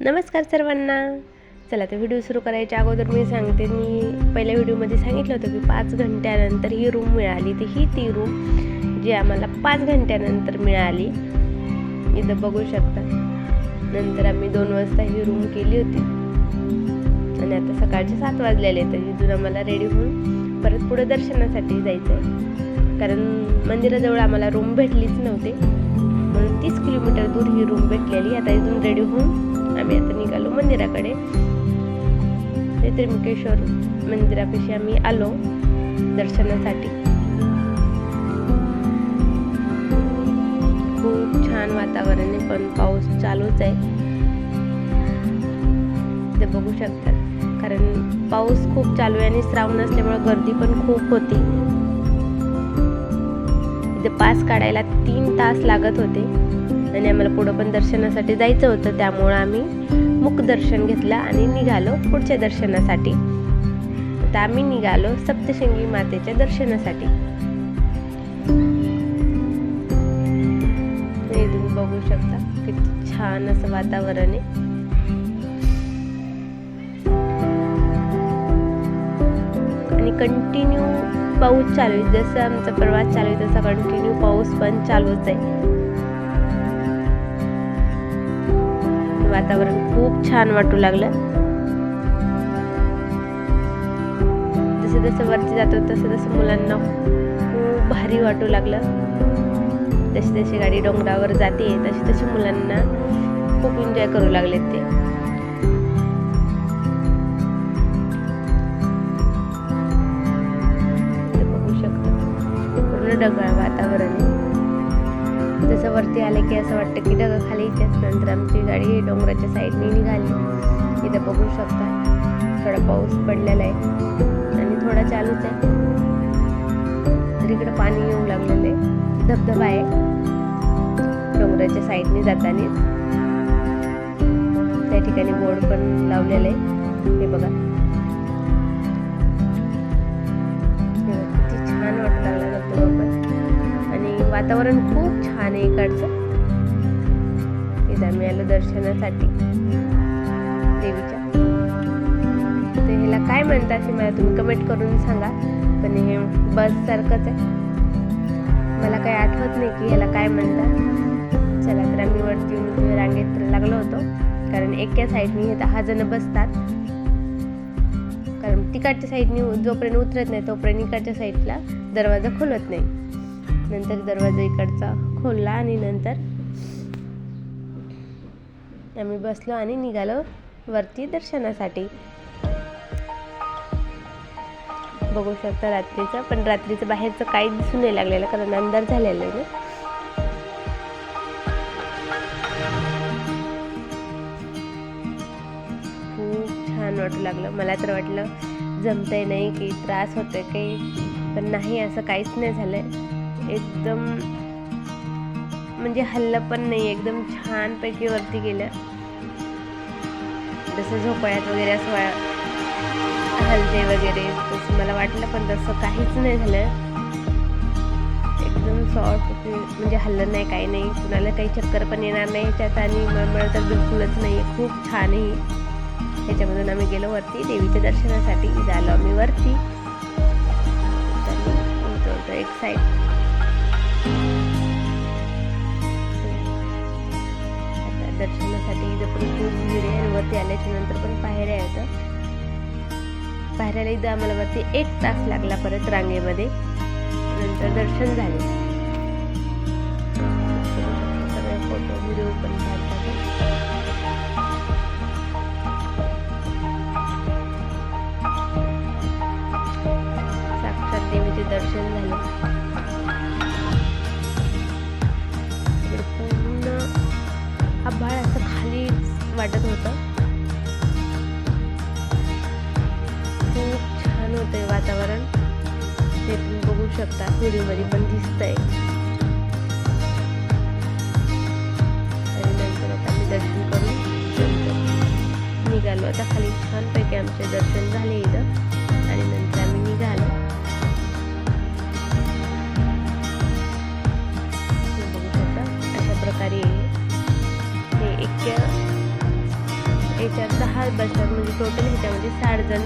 नमस्कार सर्वांना. चला तर व्हिडिओ सुरू करायच्या अगोदर मी सांगते, मी पहिल्या व्हिडिओमध्ये सांगितलं होतं की 5 घंट्यानंतर ही रूम मिळाली. तर ही ती रूम जी आम्हाला 5 घंट्यानंतर मिळाली. इथं बघू शकता. नंतर आम्ही 2 वाजता ही रूम केली होती आणि आता सकाळचे 7 वाजलेले. तर इथून आम्हाला रेडी होऊन परत पुढे दर्शनासाठी जायचं आहे, कारण मंदिराजवळ आम्हाला रूम भेटलीच नव्हती, म्हणून 30 किलोमीटर दूर ही रूम भेटलेली. आता इथून रेडी होऊन आम्ही आता निघालो मंदिराकडे. त्र्यंबकेश्वर मंदिरापाशी आम्ही आलो दर्शनासाठी. खूप छान वातावरण आहे, पण पाऊस चालूच आहे. ते बघू शकता, कारण पाऊस खूप चालू आहे आणि श्रावण असल्यामुळे गर्दी पण खूप होती. इथे पास काढायला 3 तास लागत होते आणि आम्हाला पुढं पण दर्शनासाठी जायचं होतं, त्यामुळं आम्ही मुख दर्शन घेतलं आणि निघालो पुढच्या दर्शनासाठी. आता आम्ही निघालो सप्तशृंगी मातेच्या दर्शनासाठी. इथून बघू शकता किती छान असं वातावरण आहे. आणि कंटिन्यू पाऊस चालू आहे. जसं आमचा प्रवास चालू आहे तसा कंटिन्यू पाऊस पण चालूच आहे. वातावरण खूप छान वाटू लागलं. जसं जसं वरती जातो तसं मुलांना खूप भारी वाटू लागलं. जशी जशी गाडी डोंगरावर जाते तशी मुलांना खूप एन्जॉय करू लागले ते. बघू शकता पूर्ण ढगाळ वातावरण आहे. जसं वरती आले की असं वाटतं की ढग खाली येतात. नंतर आमची गाडी डोंगराच्या साईडने निघाली. इथं बघू शकता थोडा पाऊस पडलेला आहे आणि थोडा चालूच आहे. तर इकडं पाणी येऊ लागलेलं आहे. धबधबा आहे डोंगराच्या साईडने जाताना. त्या ठिकाणी बोर्ड पण लावलेलं आहे. हे बघा किती छान वाटू लागला धबधबा पण. आणि वातावरण खूप छान आहे इकडचं. इथं आम्ही आलो दर्शनासाठी देवीच्या. तर ह्याला काय म्हणतात हे मला तुम्ही कमेंट करून सांगा. पण हे बस सारखंच आहे, मला काही आठवत नाही की ह्याला काय म्हणतात. चला तर आम्ही वरती रांगेत लागलो होतो, कारण एका साईडनी 10 जण बसतात. कारण तिकडच्या साईडनी जोपर्यंत उतरत नाही तोपर्यंत इकडच्या साईडला दरवाजा खोलत नाही. नंतर दरवाजा इकडचा खोलला आणि नंतर आम्ही बसलो आणि निघालो वरती दर्शनासाठी. बघू शकता रात्रीचं, पण रात्रीचं बाहेरचं काही दिसून नाही लागलेलं कारण अंधार झालेलं आहे. खूप छान वाटू लागलं. मला तर वाटलं जमतंय नाही की त्रास होतोय काही, पण नाही, असं काहीच नाही झालंय. एकदम म्हणजे हल्लं पण नाही, एकदम छानपैकी वरती गेलं. जसं झोपाळ्यात वगैरे असं हलते वगैरे तसं मला वाटलं, पण तसं काहीच नाही झालं. एकदम सॉफ्ट, म्हणजे हल्लं नाही, काही नाही. कुणाला काही चक्कर पण येणार नाही ह्याच्यात आणि मळमळ तर बिलकुलच नाही आहे. खूप छान आहे. ह्याच्यामधून आम्ही गेलो वरती देवीच्या दर्शनासाठी. झालो आम्ही वरती. उतरतो एक साईड. आता दर्शनासाठी इथं पण खूप भीड आहे आणि वरती आल्याच्या नंतर पण पायऱ्या येतं. पायऱ्याला इथं आम्हाला वरती 1 तास लागला परत रांगेमध्ये. नंतर दर्शन झाले. सगळे फोटो व्हिडिओ पण काढतात. साक्षात देवीचे दर्शन झाले. आभाळ असं खाली वाटत होतं. खूप छान होतंय वातावरण. ते तुम्ही बघू शकता, व्हिडिओमध्ये पण दिसतंय. आणि नंतर आता आम्ही दर्शन करून निघालो. आता खाली छानपैकी आमचे दर्शन झाले इथं आणि नंतर आम्ही निघालो. बघू शकता अशा प्रकारे हे एक याच्यात 10 बस स्टॉप म्हणजे टोटल ह्याच्यामध्ये 60 जण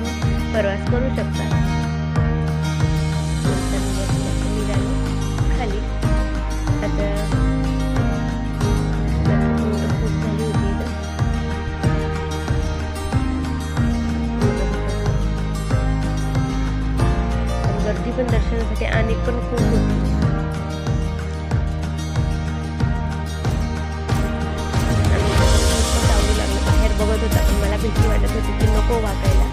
प्रवास करू शकतात. निघालो खाली. आता खूप झाली होती इथं. गर्दी पण दर्शनासाठी अनेक पण खूप होती. बघत होता पण मला भीती वाटत होती की नको वाकायला.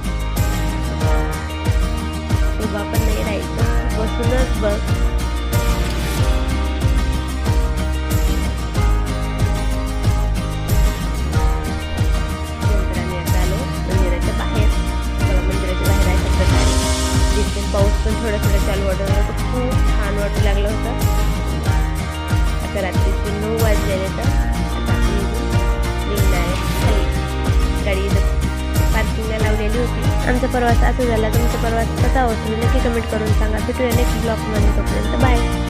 उभा पण नाही राहायचं, बसूनच बघ. नंतर आम्ही आता आलो मंदिराच्या बाहेर. बघा मंदिराच्या बाहेर अशा प्रकारे दिसते. पाऊस पण थोडा थोडा चालू वाटत होता. खूप छान वाटू लागलं होतं. आता रात्रीचे 9 वाजलेले तर आता निघणार आहे खाली. गाडी पार्किंगला लावलेली होती. आमचा प्रवास असा झाला. तुमचा प्रवास कसा होतो नक्की कमेंट करून सांगा. भेटूया नेक्स्ट ब्लॉगमध्ये. तोपर्यंत बाय.